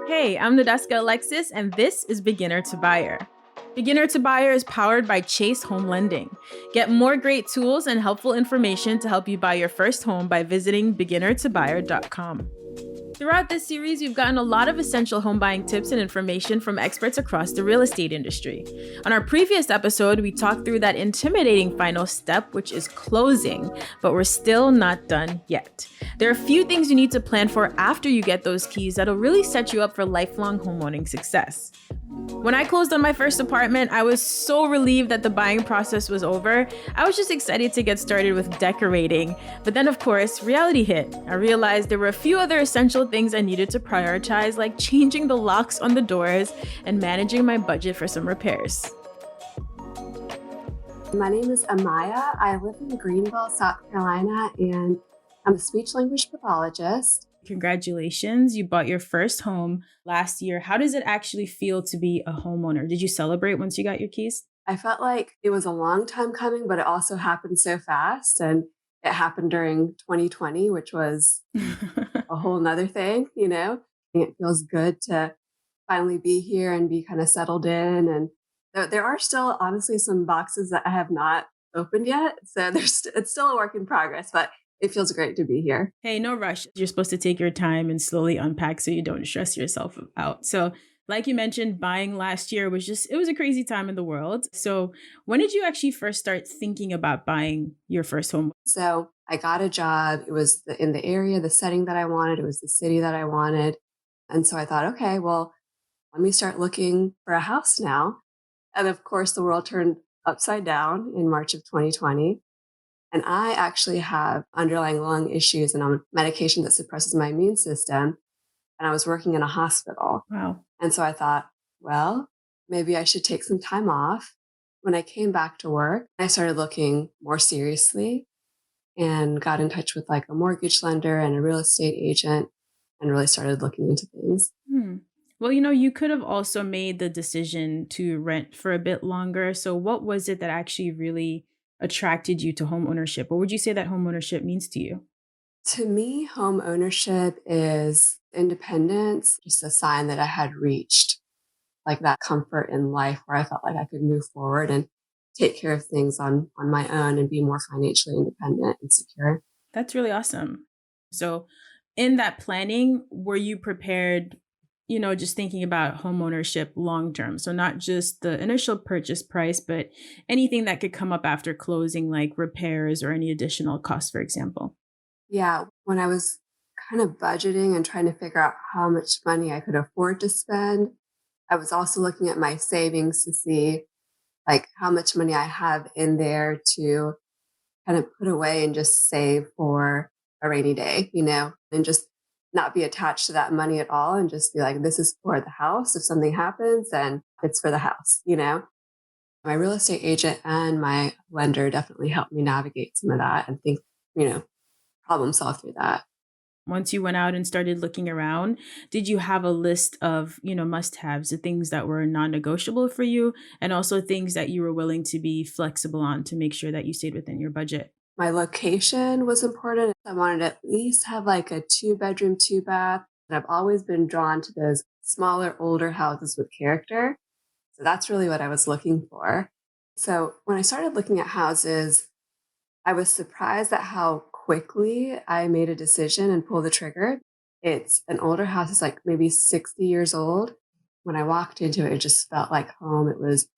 Hey, I'm Nadeska Alexis, and this is Beginner to Buyer. Beginner to Buyer is powered by Chase Home Lending. Get more great tools and helpful information to help you buy your first home by visiting beginnertobuyer.com. Throughout this series, you've gotten a lot of essential home buying tips and information from experts across the real estate industry. On our previous episode, we talked through that intimidating final step, which is closing, but we're still not done yet. There are a few things you need to plan for after you get those keys that'll really set you up for lifelong homeowning success. When I closed on my first apartment, I was so relieved that the buying process was over. I was just excited to get started with decorating. But then, of course, reality hit. I realized there were a few other essential things I needed to prioritize, like changing the locks on the doors and managing my budget for some repairs. My name is Amaya. I live in Greenville, South Carolina, and I'm a speech-language pathologist. Congratulations, you bought your first home last year. How does it actually feel to be a homeowner? Did you celebrate once you got your keys? I felt like it was a long time coming, but it also happened so fast. And it happened during 2020, which was a whole nother thing, you know? It feels good to finally be here and be kind of settled in. And there are still, honestly, some boxes that I have not opened yet. So it's still a work in progress, but it feels great to be here. Hey, no rush. You're supposed to take your time and slowly unpack so you don't stress yourself out. So, like you mentioned, buying last year it was a crazy time in the world. So, when did you actually first start thinking about buying your first home? So I got a job. It was in the area, the setting that I wanted. It was the city that I wanted. And so I thought, okay, well, let me start looking for a house now. And of course, the world turned upside down in March of 2020. And I actually have underlying lung issues and I'm on medication that suppresses my immune system. And I was working in a hospital. Wow. And so I thought, well, maybe I should take some time off. When I came back to work, I started looking more seriously and got in touch with like a mortgage lender and a real estate agent and really started looking into things. Well, you could have also made the decision to rent for a bit longer. So what was it that actually really attracted you to home ownership? What would you say that home ownership means to you? To me, home ownership is independence, just a sign that I had reached like that comfort in life where I felt like I could move forward and take care of things on my own and be more financially independent and secure. That's really awesome. So, in that planning, were you prepared, just thinking about home ownership long term? So, not just the initial purchase price, but anything that could come up after closing, like repairs or any additional costs, for example. Yeah, when I was kind of budgeting and trying to figure out how much money I could afford to spend, I was also looking at my savings to see like how much money I have in there to kind of put away and just save for a rainy day, and just not be attached to that money at all and just be like, this is for the house. If something happens, then it's for the house. My real estate agent and my lender definitely helped me navigate some of that and think, problem solve through that. Once you went out and started looking around, did you have a list of, must-haves, the things that were non-negotiable for you, and also things that you were willing to be flexible on to make sure that you stayed within your budget? My location was important. I wanted to at least have like a 2-bedroom, 2-bath. And I've always been drawn to those smaller, older houses with character. So that's really what I was looking for. So when I started looking at houses, I was surprised at how quickly I made a decision and pulled the trigger. It's an older house. It's like maybe 60 years old. When I walked into it, it just felt like home. It was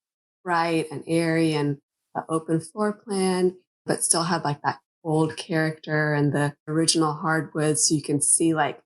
bright and airy and an open floor plan, but still had like that old character and the original hardwood. So you can see like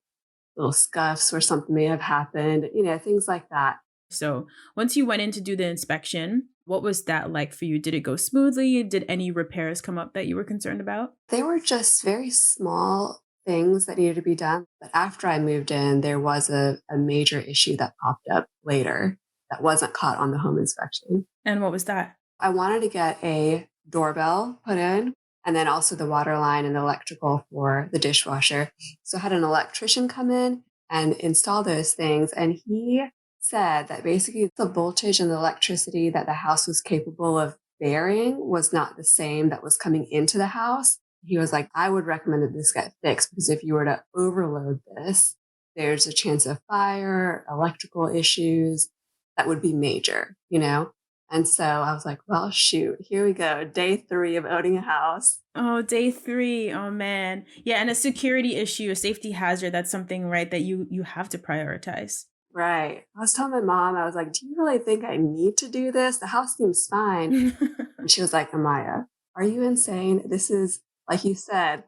little scuffs where something may have happened, things like that. So once you went in to do the inspection, what was that like for you? Did it go smoothly? Did any repairs come up that you were concerned about? They were just very small things that needed to be done. But after I moved in, there was a major issue that popped up later that wasn't caught on the home inspection. And what was that? I wanted to get a doorbell put in and then also the water line and the electrical for the dishwasher. So I had an electrician come in and install those things. And he said that basically the voltage and the electricity that the house was capable of bearing was not the same that was coming into the house. He was like, I would recommend that this get fixed because if you were to overload this, there's a chance of fire, electrical issues that would be major, you know? And so I was like, well, shoot, here we go. Day 3 of owning a house. Oh, day 3. Oh man. Yeah, and a security issue, a safety hazard, that's something, right, that you have to prioritize. Right. I was telling my mom, I was like, do you really think I need to do this? The house seems fine. And she was like, Amaya, are you insane? This is, like you said,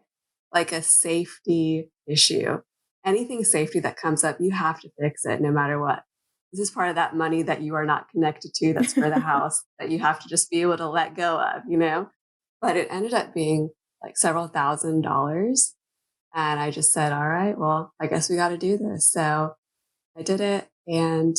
like a safety issue. Anything safety that comes up, you have to fix it no matter what. This is part of that money that you are not connected to that's for the house that you have to just be able to let go of, you know? But it ended up being like several $1,000s. And I just said, all right, well, I guess we got to do this. So I did it, and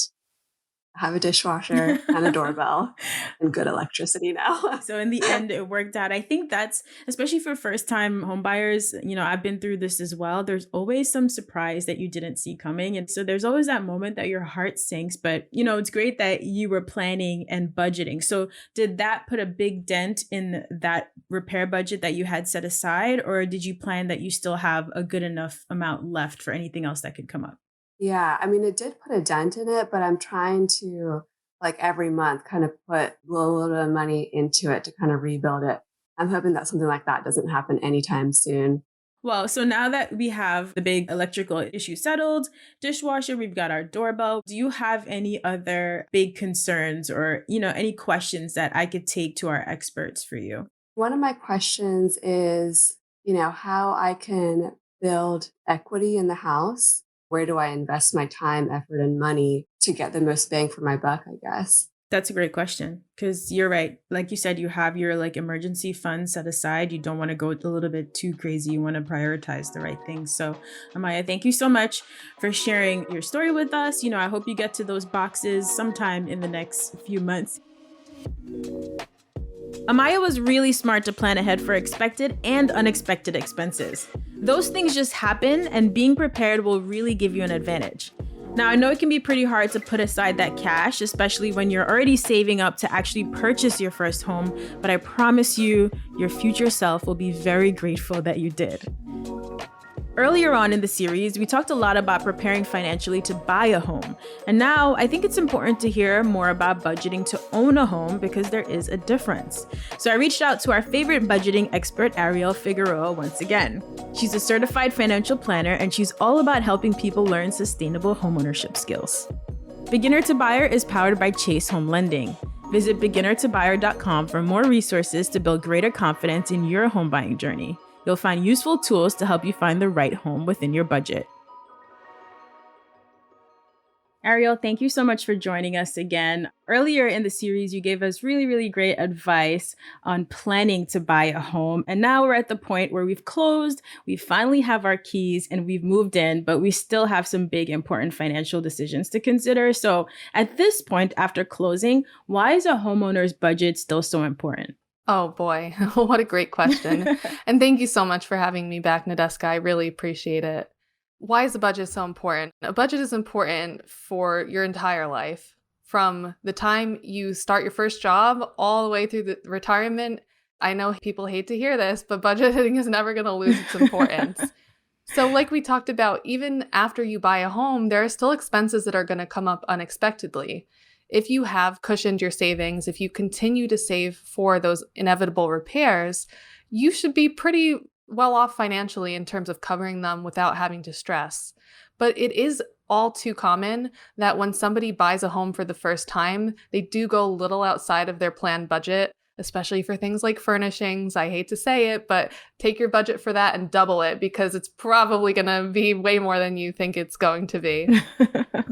I have a dishwasher and a doorbell and good electricity now. So in the end, it worked out. I think that's, especially for first time home buyers, I've been through this as well. There's always some surprise that you didn't see coming. And so there's always that moment that your heart sinks. But, it's great that you were planning and budgeting. So did that put a big dent in that repair budget that you had set aside? Or did you plan that you still have a good enough amount left for anything else that could come up? Yeah, I mean, it did put a dent in it, but I'm trying to, like, every month kind of put a little bit of money into it to kind of rebuild it. I'm hoping that something like that doesn't happen anytime soon. Well, so now that we have the big electrical issue settled, dishwasher, we've got our doorbell. Do you have any other big concerns or, any questions that I could take to our experts for you? One of my questions is, how I can build equity in the house. Where do I invest my time, effort, and money to get the most bang for my buck, I guess? That's a great question because you're right. Like you said, you have your emergency fund set aside. You don't want to go a little bit too crazy. You want to prioritize the right things. So, Amaya, thank you so much for sharing your story with us. I hope you get to those boxes sometime in the next few months. Amaya was really smart to plan ahead for expected and unexpected expenses. Those things just happen, and being prepared will really give you an advantage. Now, I know it can be pretty hard to put aside that cash, especially when you're already saving up to actually purchase your first home, but I promise you, your future self will be very grateful that you did. Earlier on in the series, we talked a lot about preparing financially to buy a home. And now I think it's important to hear more about budgeting to own a home because there is a difference. So I reached out to our favorite budgeting expert, Arielle Figueroa, once again. She's a certified financial planner, and she's all about helping people learn sustainable homeownership skills. Beginner to Buyer is powered by Chase Home Lending. Visit beginnertobuyer.com for more resources to build greater confidence in your home buying journey. You'll find useful tools to help you find the right home within your budget. Arielle, thank you so much for joining us again. Earlier in the series, you gave us really, really great advice on planning to buy a home. And now we're at the point where we've closed, we finally have our keys, and we've moved in, but we still have some big, important financial decisions to consider. So at this point, after closing, why is a homeowner's budget still so important? Oh boy, what a great question. And thank you so much for having me back, Nadeska. I really appreciate it. Why is a budget so important? A budget is important for your entire life. From the time you start your first job all the way through the retirement. I know people hate to hear this, but budgeting is never going to lose its importance. So like we talked about, even after you buy a home, there are still expenses that are going to come up unexpectedly. If you have cushioned your savings, if you continue to save for those inevitable repairs, you should be pretty well off financially in terms of covering them without having to stress. But it is all too common that when somebody buys a home for the first time, they do go a little outside of their planned budget, especially for things like furnishings. I hate to say it, but take your budget for that and double it because it's probably going to be way more than you think it's going to be.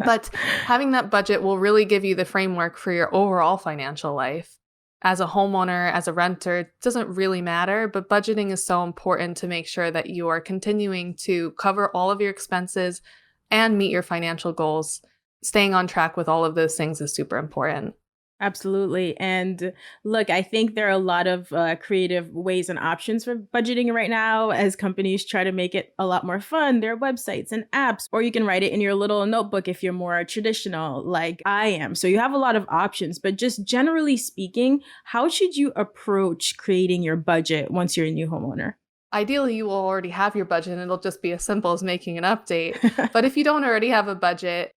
But having that budget will really give you the framework for your overall financial life. As a homeowner, as a renter, it doesn't really matter, but budgeting is so important to make sure that you are continuing to cover all of your expenses and meet your financial goals. Staying on track with all of those things is super important. Absolutely. And look, I think there are a lot of creative ways and options for budgeting right now as companies try to make it a lot more fun. There are websites and apps, or you can write it in your little notebook if you're more traditional like I am. So you have a lot of options, but just generally speaking, how should you approach creating your budget once you're a new homeowner? Ideally, you will already have your budget and it'll just be as simple as making an update. But if you don't already have a budget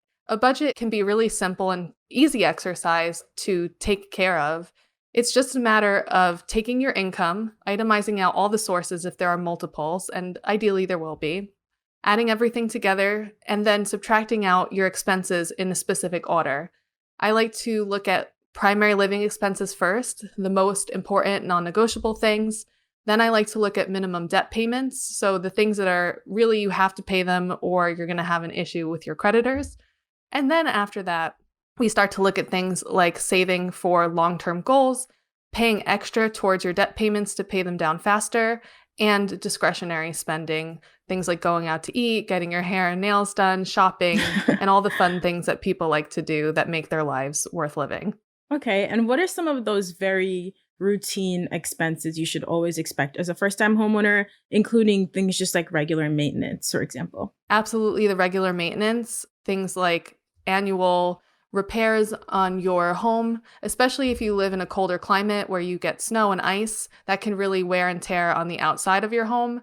can be really simple and easy exercise to take care of. It's just a matter of taking your income, itemizing out all the sources if there are multiples, and ideally there will be, adding everything together, and then subtracting out your expenses in a specific order. I like to look at primary living expenses first, the most important non-negotiable things. Then I like to look at minimum debt payments, so the things that are really you have to pay them or you're going to have an issue with your creditors. And then after that, we start to look at things like saving for long-term goals, paying extra towards your debt payments to pay them down faster, and discretionary spending, things like going out to eat, getting your hair and nails done, shopping, and all the fun things that people like to do that make their lives worth living. Okay, and what are some of those very routine expenses you should always expect as a first-time homeowner, including things just like regular maintenance, for example? Absolutely, the regular maintenance, things like annual repairs on your home, especially if you live in a colder climate where you get snow and ice, that can really wear and tear on the outside of your home.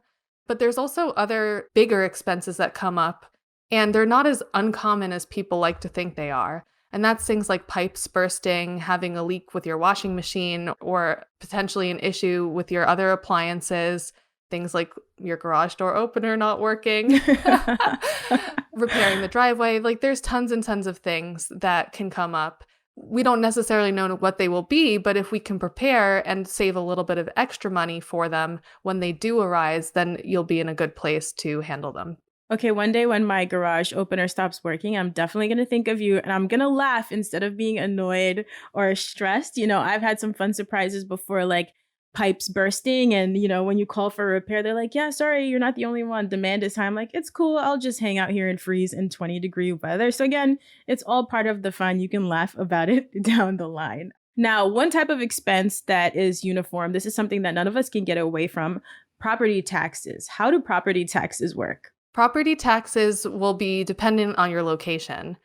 But there's also other bigger expenses that come up, and they're not as uncommon as people like to think they are. And that's things like pipes bursting, having a leak with your washing machine, or potentially an issue with your other appliances, things like your garage door opener not working, repairing the driveway. Like there's tons and tons of things that can come up. We don't necessarily know what they will be, but if we can prepare and save a little bit of extra money for them when they do arise, then you'll be in a good place to handle them. Okay, one day when my garage opener stops working, I'm definitely going to think of you and I'm going to laugh instead of being annoyed or stressed. I've had some fun surprises before, like pipes bursting. And, when you call for a repair, they're like, yeah, sorry, you're not the only one. Demand is high. I'm like, it's cool. I'll just hang out here and freeze in 20-degree weather. So again, it's all part of the fun. You can laugh about it down the line. Now, one type of expense that is uniform, this is something that none of us can get away from, property taxes. How do property taxes work? Property taxes will be dependent on your location.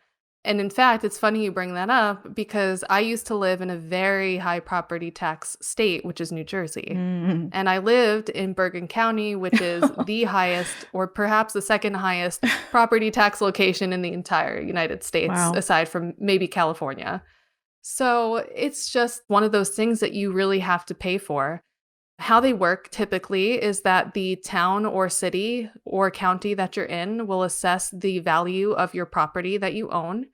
And in fact, it's funny you bring that up because I used to live in a very high property tax state, which is New Jersey. Mm. And I lived in Bergen County, which is the highest or perhaps the second highest property tax location in the entire United States, Wow. aside from maybe California. So it's just one of those things that you really have to pay for. How they work typically is that the town or city or county that you're in will assess the value of your property that you own,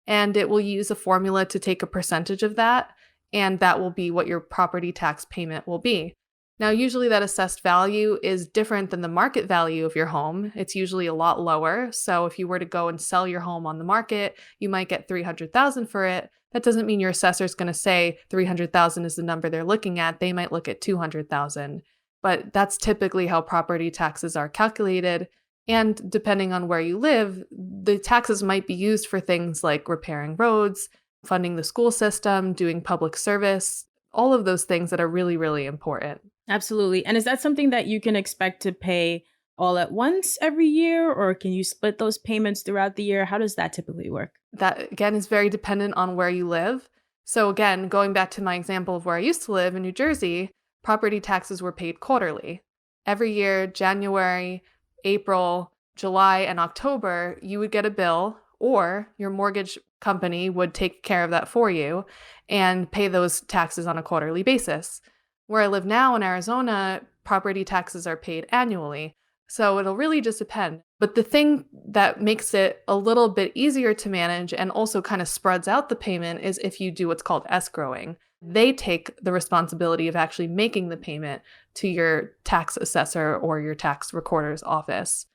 and it will use a formula to take a percentage of that, and that will be what your property tax payment will be. Now, usually that assessed value is different than the market value of your home. It's usually a lot lower. So if you were to go and sell your home on the market, you might get $300,000 for it. That doesn't mean your assessor is going to say $300,000 is the number they're looking at. They might look at $200,000. But that's typically how property taxes are calculated. And depending on where you live, the taxes might be used for things like repairing roads, funding the school system, doing public service, all of those things that are really, really important. Absolutely. And is that something that you can expect to pay all at once every year, or can you split those payments throughout the year? How does that typically work? That, again, is very dependent on where you live. So again, going back to my example of where I used to live in New Jersey, property taxes were paid quarterly. Every year, January, April, July, and October, you would get a bill, or your mortgage company would take care of that for you and pay those taxes on a quarterly basis. Where I live now in Arizona, property taxes are paid annually. So it'll really just depend. But the thing that makes it a little bit easier to manage and also kind of spreads out the payment is if you do what's called escrowing. They take the responsibility of actually making the payment to your tax assessor or your tax recorder's office.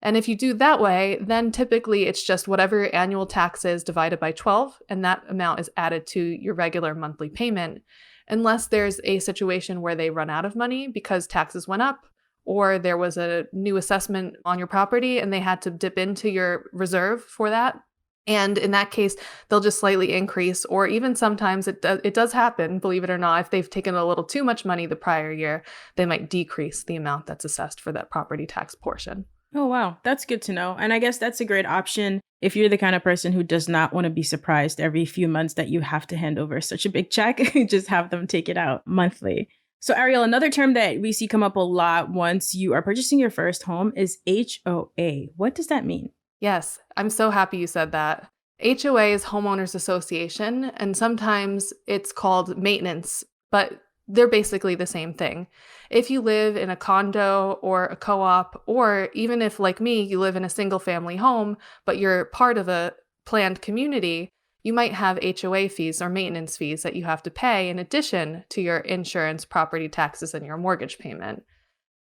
And if you do that way, then typically it's just whatever your annual tax is divided by 12, and that amount is added to your regular monthly payment, unless there's a situation where they run out of money because taxes went up, or there was a new assessment on your property and they had to dip into your reserve for that. And in that case, they'll just slightly increase, or even sometimes it does happen, believe it or not, if they've taken a little too much money the prior year, they might decrease the amount that's assessed for that property tax portion. Oh, wow. That's good to know. And I guess that's a great option if you're the kind of person who does not want to be surprised every few months that you have to hand over such a big check. Just have them take it out monthly. So Arielle, another term that we see come up a lot once you are purchasing your first home is HOA. What does that mean? Yes, I'm so happy you said that. HOA is Homeowners Association, and sometimes it's called maintenance, but they're basically the same thing. If you live in a condo or a co-op, or even if, like me, you live in a single family home, but you're part of a planned community, you might have HOA fees or maintenance fees that you have to pay in addition to your insurance, property taxes, and your mortgage payment.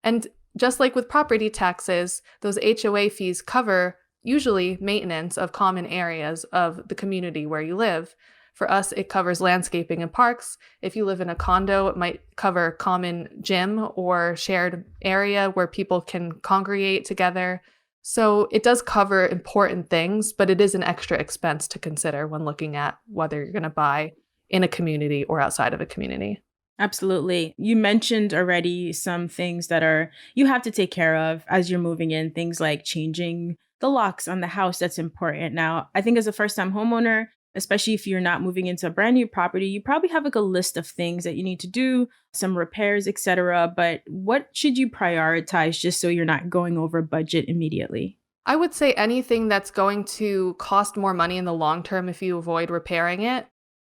And just like with property taxes, those HOA fees cover usually maintenance of common areas of the community where you live. For us, it covers landscaping and parks. If you live in a condo, it might cover common gym or shared area where people can congregate together. So it does cover important things, but it is an extra expense to consider when looking at whether you're going to buy in a community or outside of a community. Absolutely. You mentioned already some things that you have to take care of as you're moving in, things like changing the locks on the house. That's important. Now, I think as a first-time homeowner, especially if you're not moving into a brand new property, you probably have like a list of things that you need to do, some repairs, etc. But what should you prioritize just so you're not going over budget immediately? I would say anything that's going to cost more money in the long term if you avoid repairing it.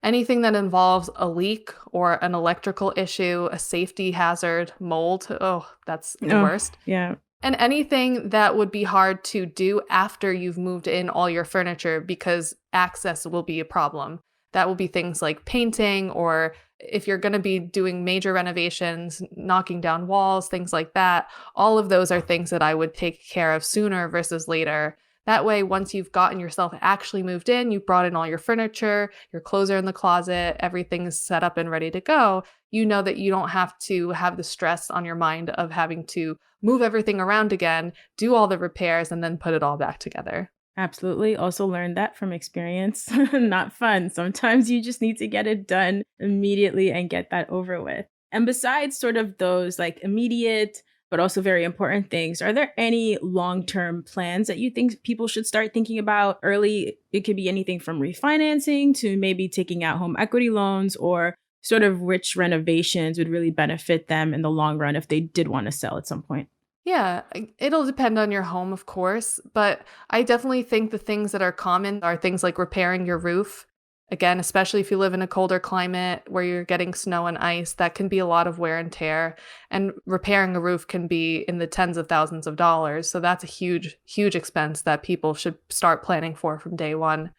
Anything that involves a leak or an electrical issue, a safety hazard, mold, oh, that's the worst. Yeah. And anything that would be hard to do after you've moved in all your furniture because access will be a problem. That will be things like painting, or if you're going to be doing major renovations, knocking down walls, things like that. All of those are things that I would take care of sooner versus later. That way, once you've gotten yourself actually moved in, you brought in all your furniture, your clothes are in the closet, everything is set up and ready to go, you know that you don't have to have the stress on your mind of having to move everything around again, do all the repairs, and then put it all back together. Absolutely. Also learned that from experience. Not fun. Sometimes you just need to get it done immediately and get that over with. And besides sort of those like immediate, but also very important things, are there any long-term plans that you think people should start thinking about early? It could be anything from refinancing to maybe taking out home equity loans, or sort of which renovations would really benefit them in the long run if they did want to sell at some point. Yeah, it'll depend on your home, of course, but I definitely think the things that are common are things like repairing your roof. Again, especially if you live in a colder climate where you're getting snow and ice, that can be a lot of wear and tear. And repairing a roof can be in the tens of thousands of dollars. So that's a huge, huge expense that people should start planning for from day one.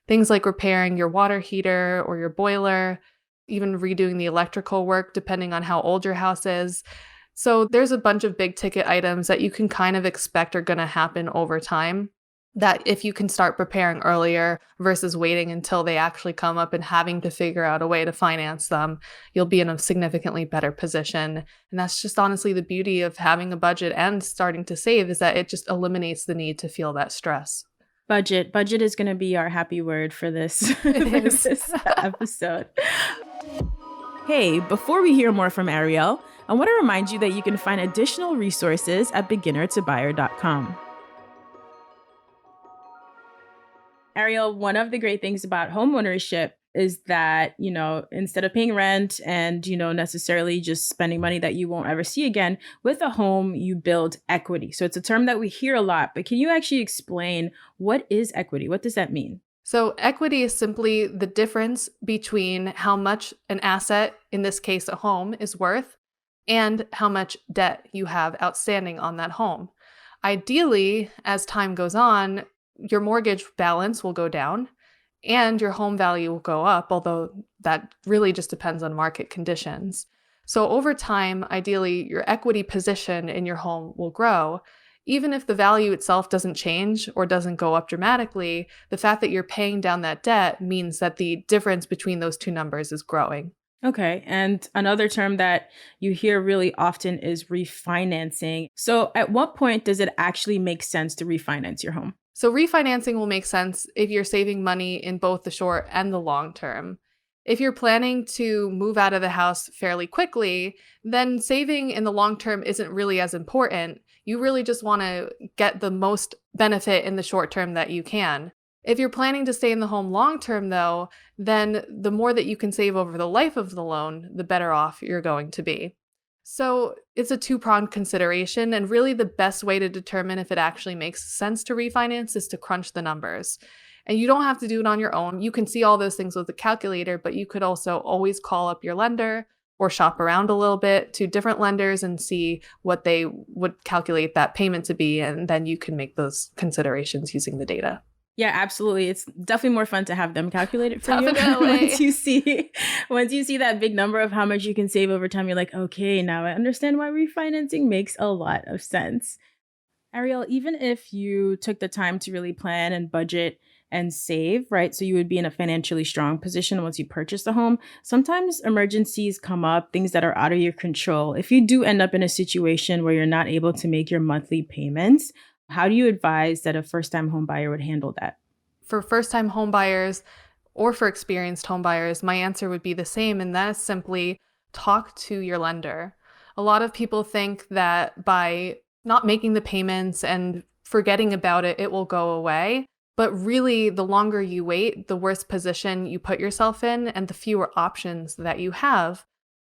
Things like repairing your water heater or your boiler, even redoing the electrical work, depending on how old your house is. So there's a bunch of big ticket items that you can kind of expect are going to happen over time, that if you can start preparing earlier versus waiting until they actually come up and having to figure out a way to finance them, you'll be in a significantly better position. And that's just honestly the beauty of having a budget and starting to save, is that it just eliminates the need to feel that stress. Budget. Budget is going to be our happy word for this, for this episode. Hey, before we hear more from Arielle, I want to remind you that you can find additional resources at beginnertobuyer.com. Arielle, one of the great things about homeownership is that, instead of paying rent and, necessarily just spending money that you won't ever see again, with a home, you build equity. So it's a term that we hear a lot, but can you actually explain what is equity? What does that mean? So equity is simply the difference between how much an asset, in this case a home, is worth and how much debt you have outstanding on that home. Ideally, as time goes on, your mortgage balance will go down and your home value will go up, although that really just depends on market conditions. So over time, ideally, your equity position in your home will grow. Even if the value itself doesn't change or doesn't go up dramatically, the fact that you're paying down that debt means that the difference between those two numbers is growing. Okay. And another term that you hear really often is refinancing. So at what point does it actually make sense to refinance your home? So refinancing will make sense if you're saving money in both the short and the long term. If you're planning to move out of the house fairly quickly, then saving in the long term isn't really as important. You really just want to get the most benefit in the short term that you can. If you're planning to stay in the home long term, though, then the more that you can save over the life of the loan, the better off you're going to be. So it's a two-pronged consideration, and really the best way to determine if it actually makes sense to refinance is to crunch the numbers. And you don't have to do it on your own. You can see all those things with the calculator, but you could also always call up your lender or shop around a little bit to different lenders and see what they would calculate that payment to be, and then you can make those considerations using the data. Yeah, absolutely. It's definitely more fun to have them calculate it for Definitely. you. Once you see that big number of how much you can save over time, you're like, okay, now I understand why refinancing makes a lot of sense. Arielle, even if you took the time to really plan and budget and save, right? So you would be in a financially strong position once you purchase the home. Sometimes emergencies come up, things that are out of your control. If you do end up in a situation where you're not able to make your monthly payments, how do you advise that a first-time home buyer would handle that? For first-time home buyers or for experienced home buyers, my answer would be the same, and that is simply talk to your lender. A lot of people think that by not making the payments and forgetting about it, it will go away. But really, the longer you wait, the worse position you put yourself in and the fewer options that you have.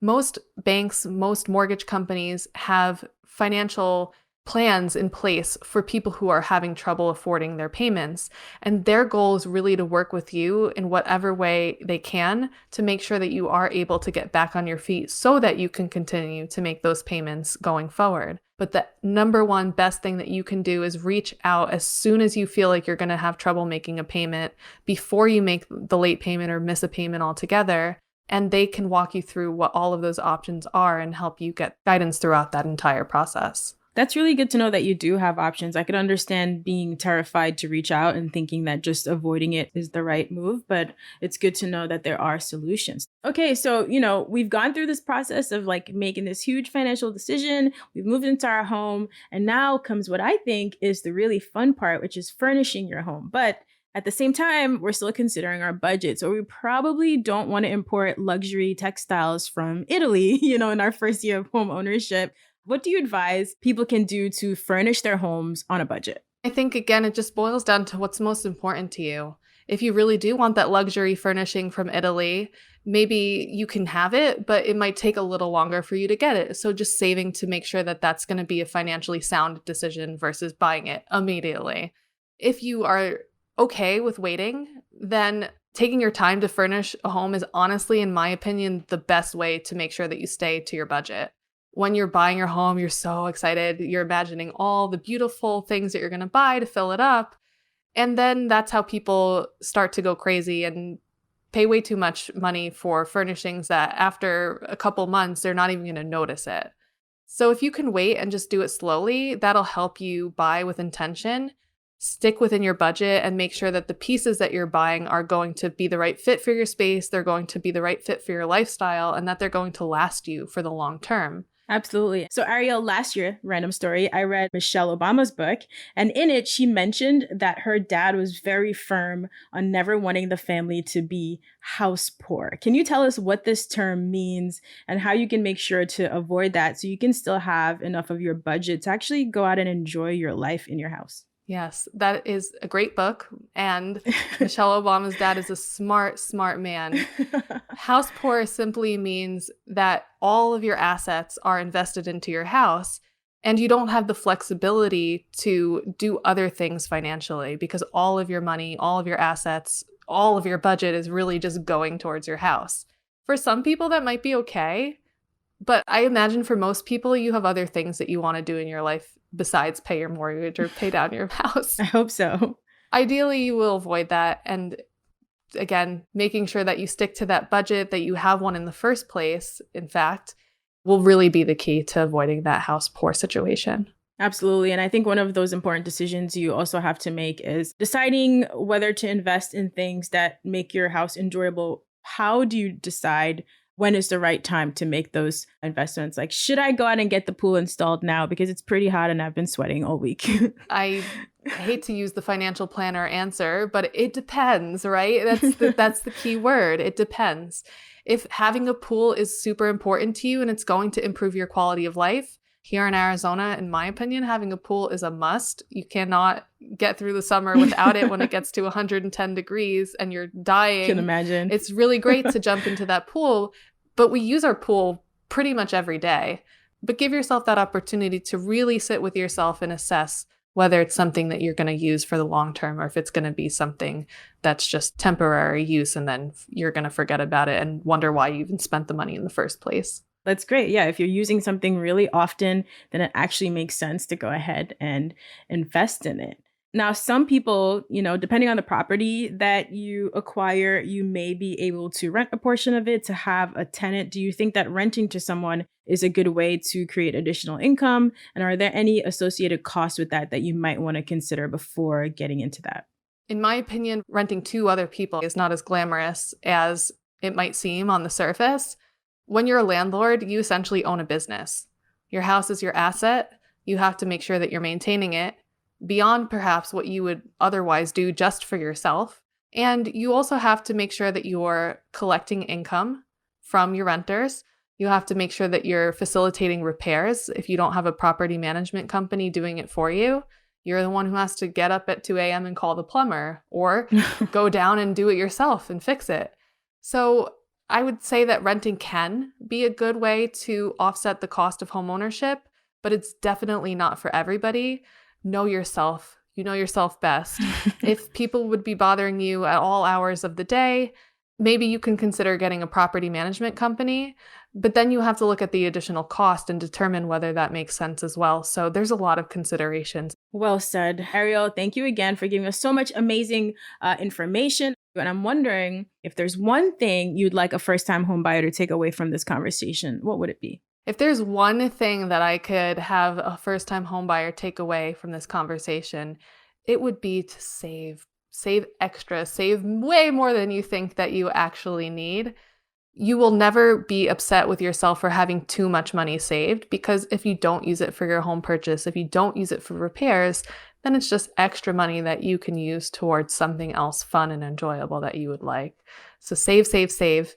Most banks, most mortgage companies have financial plans in place for people who are having trouble affording their payments. And their goal is really to work with you in whatever way they can to make sure that you are able to get back on your feet so that you can continue to make those payments going forward. But the number one best thing that you can do is reach out as soon as you feel like you're going to have trouble making a payment before you make the late payment or miss a payment altogether. And they can walk you through what all of those options are and help you get guidance throughout that entire process. That's really good to know that you do have options. I could understand being terrified to reach out and thinking that just avoiding it is the right move, but it's good to know that there are solutions. Okay, so, we've gone through this process of like making this huge financial decision. We've moved into our home, and now comes what I think is the really fun part, which is furnishing your home. But at the same time, we're still considering our budget. So we probably don't want to import luxury textiles from Italy, in our first year of home ownership. What do you advise people can do to furnish their homes on a budget? I think, again, it just boils down to what's most important to you. If you really do want that luxury furnishing from Italy, maybe you can have it, but it might take a little longer for you to get it. So just saving to make sure that that's going to be a financially sound decision versus buying it immediately. If you are okay with waiting, then taking your time to furnish a home is honestly, in my opinion, the best way to make sure that you stay to your budget. When you're buying your home, you're so excited. You're imagining all the beautiful things that you're going to buy to fill it up. And then that's how people start to go crazy and pay way too much money for furnishings that after a couple months, they're not even going to notice it. So if you can wait and just do it slowly, that'll help you buy with intention, stick within your budget, and make sure that the pieces that you're buying are going to be the right fit for your space, they're going to be the right fit for your lifestyle, and that they're going to last you for the long term. Absolutely. So Arielle, last year, random story, I read Michelle Obama's book, and in it, she mentioned that her dad was very firm on never wanting the family to be house poor. Can you tell us what this term means and how you can make sure to avoid that so you can still have enough of your budget to actually go out and enjoy your life in your house? Yes, that is a great book. And Michelle Obama's dad is a smart, smart man. House poor simply means that all of your assets are invested into your house and you don't have the flexibility to do other things financially because all of your money, all of your assets, all of your budget is really just going towards your house. For some people, that might be okay. But I imagine for most people, you have other things that you want to do in your life besides pay your mortgage or pay down your house. I hope so. Ideally, you will avoid that. And again, making sure that you stick to that budget, that you have one in the first place, in fact, will really be the key to avoiding that house poor situation. Absolutely. And I think one of those important decisions you also have to make is deciding whether to invest in things that make your house enjoyable. How do you decide when is the right time to make those investments? Like, should I go out and get the pool installed now because it's pretty hot and I've been sweating all week? I hate to use the financial planner answer, but it depends, right? That's the key word. It depends. If having a pool is super important to you and it's going to improve your quality of life, Here in Arizona, in my opinion, having a pool is a must. You cannot get through the summer without it when it gets to 110 degrees and you're dying. Can imagine. It's really great to jump into that pool, but we use our pool pretty much every day. But give yourself that opportunity to really sit with yourself and assess whether it's something that you're going to use for the long term or if it's going to be something that's just temporary use and then you're going to forget about it and wonder why you even spent the money in the first place. That's great. Yeah, if you're using something really often, then it actually makes sense to go ahead and invest in it. Now, some people, depending on the property that you acquire, you may be able to rent a portion of it to have a tenant. Do you think that renting to someone is a good way to create additional income? And are there any associated costs with that you might want to consider before getting into that? In my opinion, renting to other people is not as glamorous as it might seem on the surface. When you're a landlord, you essentially own a business. Your house is your asset. You have to make sure that you're maintaining it beyond perhaps what you would otherwise do just for yourself. And you also have to make sure that you're collecting income from your renters. You have to make sure that you're facilitating repairs. If you don't have a property management company doing it for you, you're the one who has to get up at 2 a.m. and call the plumber or go down and do it yourself and fix it. So I would say that renting can be a good way to offset the cost of homeownership, but it's definitely not for everybody. Know yourself. You know yourself best. If people would be bothering you at all hours of the day, maybe you can consider getting a property management company, but then you have to look at the additional cost and determine whether that makes sense as well. So there's a lot of considerations. Well said. Arielle, thank you again for giving us so much amazing information. And I'm wondering if there's one thing you'd like a first-time home buyer to take away from this conversation, what would it be? If there's one thing that I could have a first-time home buyer take away from this conversation, it would be to save extra, save way more than you think that you actually need. You will never be upset with yourself for having too much money saved, because if you don't use it for your home purchase, if you don't use it for repairs, then it's just extra money that you can use towards something else fun and enjoyable that you would like. So save,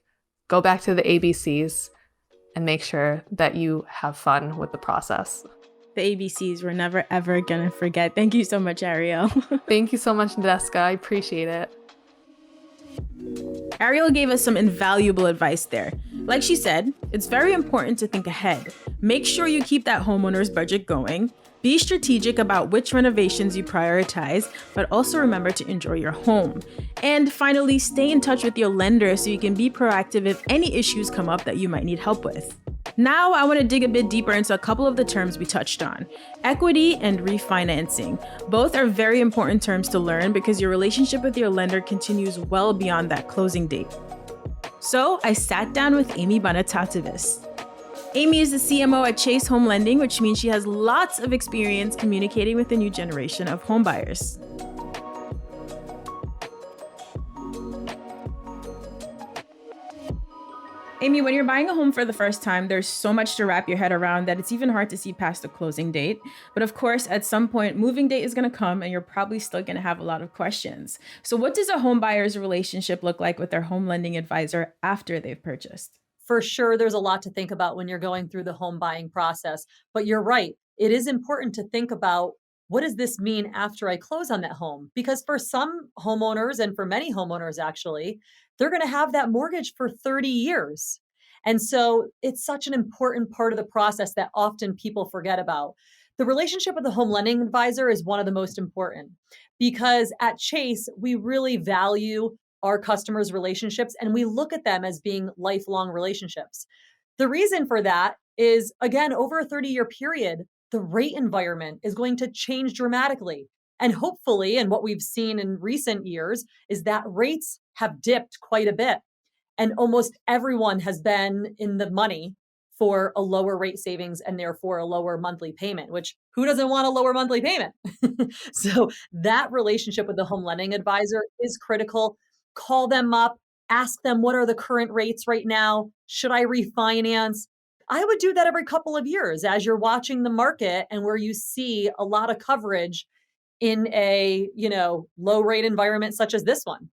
go back to the ABCs and make sure that you have fun with the process. The ABCs we're never, ever going to forget. Thank you so much, Arielle. Thank you so much, Nadeska. I appreciate it. Arielle gave us some invaluable advice there. Like she said, it's very important to think ahead. Make sure you keep that homeowner's budget going. Be strategic about which renovations you prioritize, but also remember to enjoy your home. And finally, stay in touch with your lender so you can be proactive if any issues come up that you might need help with. Now, I want to dig a bit deeper into a couple of the terms we touched on. Equity and refinancing. Both are very important terms to learn because your relationship with your lender continues well beyond that closing date. So I sat down with Amy Bonitatibus. Amy is the CMO at Chase Home Lending, which means she has lots of experience communicating with the new generation of home buyers. Amy, when you're buying a home for the first time, there's so much to wrap your head around that it's even hard to see past the closing date. But of course, at some point, moving date is going to come and you're probably still going to have a lot of questions. So what does a home buyer's relationship look like with their home lending advisor after they've purchased? For sure, there's a lot to think about when you're going through the home buying process. But you're right. It is important to think about, what does this mean after I close on that home? Because for some homeowners, and for many homeowners actually, they're going to have that mortgage for 30 years. And so it's such an important part of the process that often people forget about. The relationship with the home lending advisor is one of the most important, because at Chase, we really value our customers' relationships and we look at them as being lifelong relationships. The reason for that is, again, over a 30-year period, the rate environment is going to change dramatically. And hopefully, and what we've seen in recent years, is that rates have dipped quite a bit. And almost everyone has been in the money for a lower rate savings and therefore a lower monthly payment, which who doesn't want a lower monthly payment? So that relationship with the home lending advisor is critical. Call them up, ask them, what are the current rates right now? Should I refinance? I would do that every couple of years as you're watching the market and where you see a lot of coverage in a, low rate environment such as this one.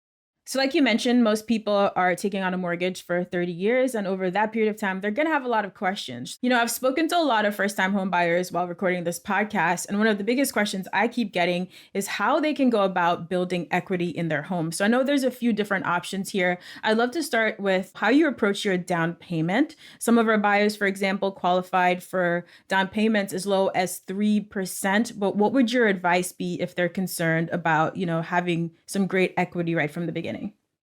So like you mentioned, most people are taking on a mortgage for 30 years. And over that period of time, they're going to have a lot of questions. I've spoken to a lot of first-time home buyers while recording this podcast. And one of the biggest questions I keep getting is how they can go about building equity in their home. So I know there's a few different options here. I'd love to start with how you approach your down payment. Some of our buyers, for example, qualified for down payments as low as 3%. But what would your advice be if they're concerned about, having some great equity right from the beginning?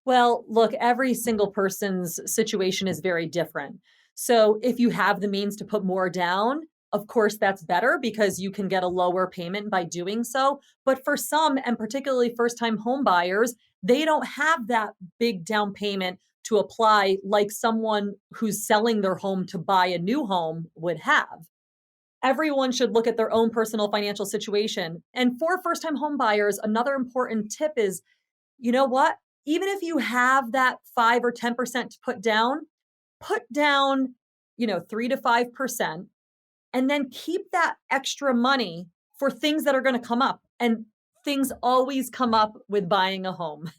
Well, look, every single person's situation is very different. So if you have the means to put more down, of course, that's better because you can get a lower payment by doing so. But for some, and particularly first time home buyers, they don't have that big down payment to apply like someone who's selling their home to buy a new home would have. Everyone should look at their own personal financial situation. And for first time home buyers, another important tip is, you know what? Even if you have that 5 or 10% to put down, 3 to 5%, and then keep that extra money for things that are going to come up. And things always come up with buying a home.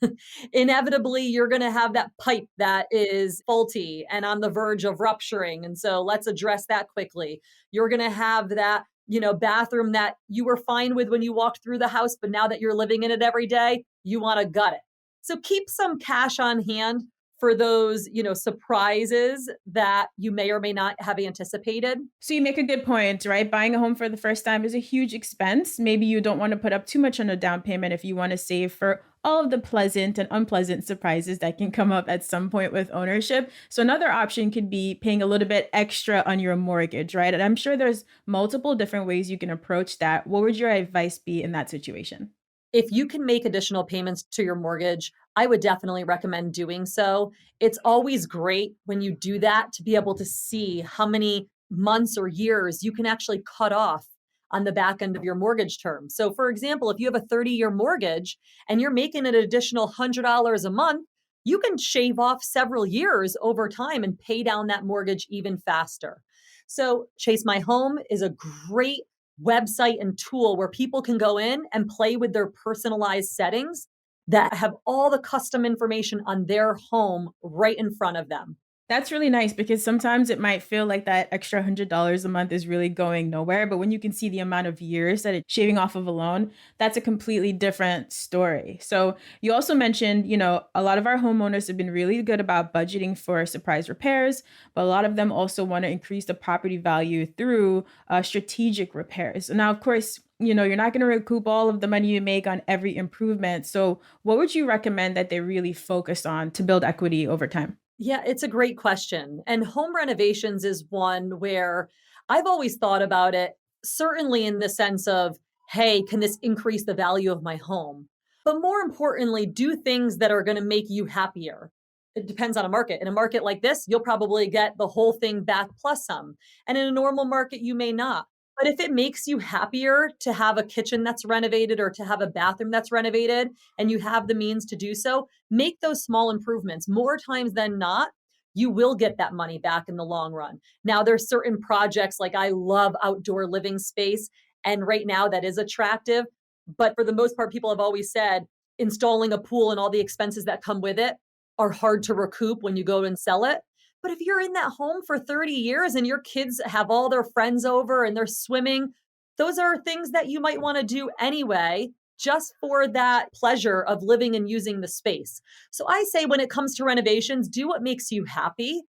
Inevitably, you're going to have that pipe that is faulty and on the verge of rupturing. And so let's address that quickly. You're going to have that, bathroom that you were fine with when you walked through the house, but now that you're living in it every day, you want to gut it. So keep some cash on hand for those, surprises that you may or may not have anticipated. So you make a good point, right? Buying a home for the first time is a huge expense. Maybe you don't want to put up too much on a down payment if you want to save for all of the pleasant and unpleasant surprises that can come up at some point with ownership. So another option could be paying a little bit extra on your mortgage, right? And I'm sure there's multiple different ways you can approach that. What would your advice be in that situation? If you can make additional payments to your mortgage, I would definitely recommend doing so. It's always great when you do that to be able to see how many months or years you can actually cut off on the back end of your mortgage term. So, for example, if you have a 30-year mortgage and you're making an additional $100 a month, you can shave off several years over time and pay down that mortgage even faster. So, Chase My Home is a great website and tool where people can go in and play with their personalized settings that have all the custom information on their home right in front of them. That's really nice because sometimes it might feel like that extra $100 a month is really going nowhere. But when you can see the amount of years that it's shaving off of a loan, that's a completely different story. So you also mentioned, a lot of our homeowners have been really good about budgeting for surprise repairs, but a lot of them also want to increase the property value through strategic repairs. Now, of course, you're not going to recoup all of the money you make on every improvement. So what would you recommend that they really focus on to build equity over time? Yeah, it's a great question. And home renovations is one where I've always thought about it, certainly in the sense of, hey, can this increase the value of my home? But more importantly, do things that are going to make you happier. It depends on a market. In a market like this, you'll probably get the whole thing back plus some. And in a normal market, you may not. But if it makes you happier to have a kitchen that's renovated or to have a bathroom that's renovated and you have the means to do so, make those small improvements. More times than not, you will get that money back in the long run. Now, there's certain projects like I love outdoor living space, and right now that is attractive. But for the most part, people have always said installing a pool and all the expenses that come with it are hard to recoup when you go and sell it. But if you're in that home for 30 years and your kids have all their friends over and they're swimming, those are things that you might want to do anyway, just for that pleasure of living and using the space. So I say when it comes to renovations, do what makes you happy.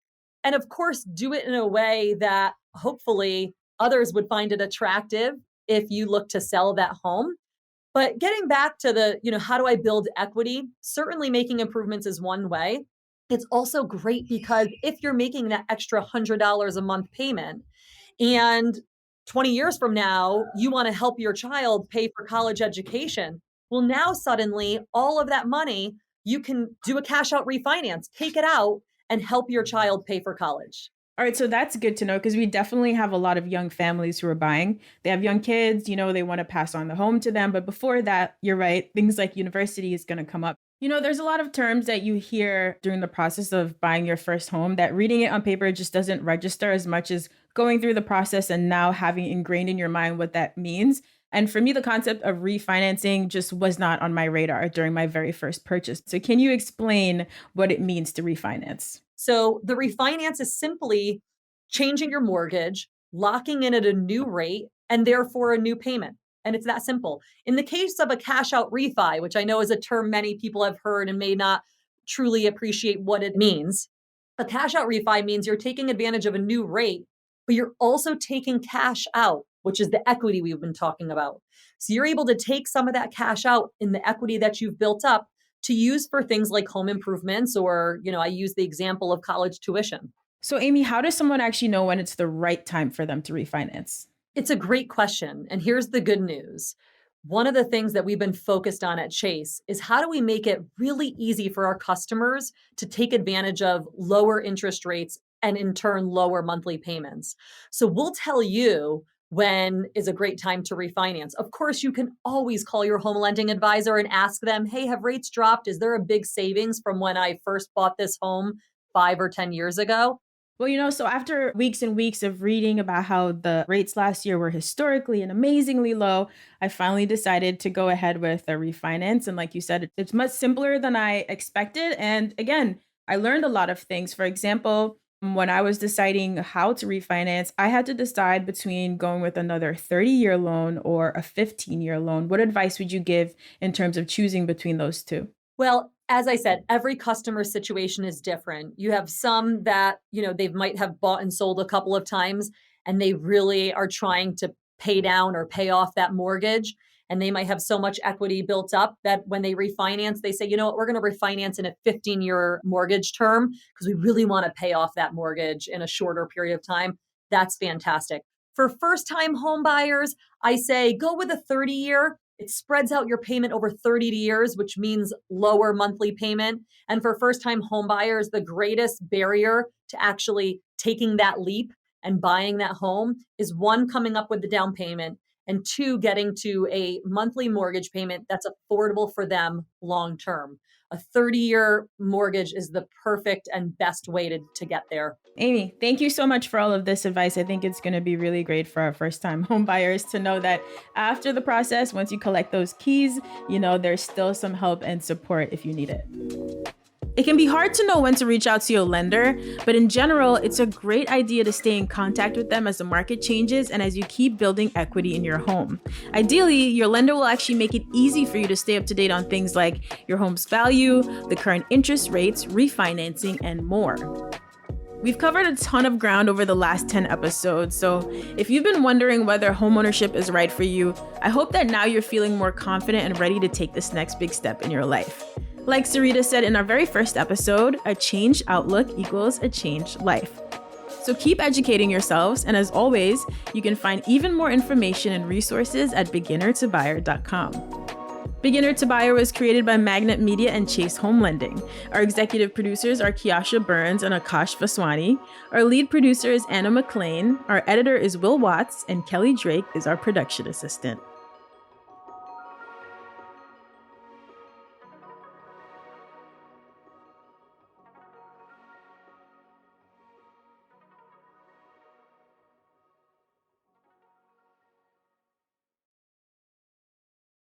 And of course, do it in a way that hopefully others would find it attractive if you look to sell that home. But getting back to the, how do I build equity? Certainly making improvements is one way. It's also great because if you're making that extra $100 a month payment and 20 years from now, you want to help your child pay for college education, well, now suddenly all of that money, you can do a cash out refinance, take it out and help your child pay for college. All right, so that's good to know because we definitely have a lot of young families who are buying. They have young kids, they want to pass on the home to them. But before that, you're right, things like university is going to come up. There's a lot of terms that you hear during the process of buying your first home that reading it on paper just doesn't register as much as going through the process and now having ingrained in your mind what that means. And for me, the concept of refinancing just was not on my radar during my very first purchase. So can you explain what it means to refinance? So the refinance is simply changing your mortgage, locking in at a new rate, and therefore a new payment. And it's that simple. In the case of a cash out refi, which I know is a term many people have heard and may not truly appreciate what it means, a cash out refi means you're taking advantage of a new rate, but you're also taking cash out, which is the equity we've been talking about. So you're able to take some of that cash out in the equity that you've built up to use for things like home improvements, or, I use the example of college tuition. So Amy, how does someone actually know when it's the right time for them to refinance? It's a great question. And here's the good news. One of the things that we've been focused on at Chase is how do we make it really easy for our customers to take advantage of lower interest rates and in turn lower monthly payments. So we'll tell you when is a great time to refinance. Of course, you can always call your home lending advisor and ask them, hey, have rates dropped? Is there a big savings from when I first bought this home 5 or 10 years ago? Well, so after weeks and weeks of reading about how the rates last year were historically and amazingly low, I finally decided to go ahead with a refinance. And like you said, it's much simpler than I expected. And again, I learned a lot of things. For example, when I was deciding how to refinance, I had to decide between going with another 30-year loan or a 15-year loan. What advice would you give in terms of choosing between those two? Well, as I said, every customer situation is different. You have some that, they might have bought and sold a couple of times and they really are trying to pay down or pay off that mortgage. And they might have so much equity built up that when they refinance, they say, you know what, we're going to refinance in a 15-year mortgage term because we really want to pay off that mortgage in a shorter period of time. That's fantastic. For first-time home buyers, I say go with a 30-year. It spreads out your payment over 30 years, which means lower monthly payment. And for first-time home buyers, the greatest barrier to actually taking that leap and buying that home is one, coming up with the down payment, and two, getting to a monthly mortgage payment that's affordable for them long term. A 30-year mortgage is the perfect and best way to get there. Amy, thank you so much for all of this advice. I think it's going to be really great for our first-time home buyers to know that after the process, once you collect those keys, there's still some help and support if you need it. It can be hard to know when to reach out to your lender, but in general, it's a great idea to stay in contact with them as the market changes and as you keep building equity in your home. Ideally, your lender will actually make it easy for you to stay up to date on things like your home's value, the current interest rates, refinancing, and more. We've covered a ton of ground over the last 10 episodes, so if you've been wondering whether homeownership is right for you, I hope that now you're feeling more confident and ready to take this next big step in your life. Like Sarita said in our very first episode, a changed outlook equals a changed life. So keep educating yourselves, and as always, you can find even more information and resources at beginnertobuyer.com. Beginner to Buyer was created by Magnet Media and Chase Home Lending. Our executive producers are Kiasha Burns and Akash Vaswani. Our lead producer is Anna McLean. Our editor is Will Watts, and Kelly Drake is our production assistant.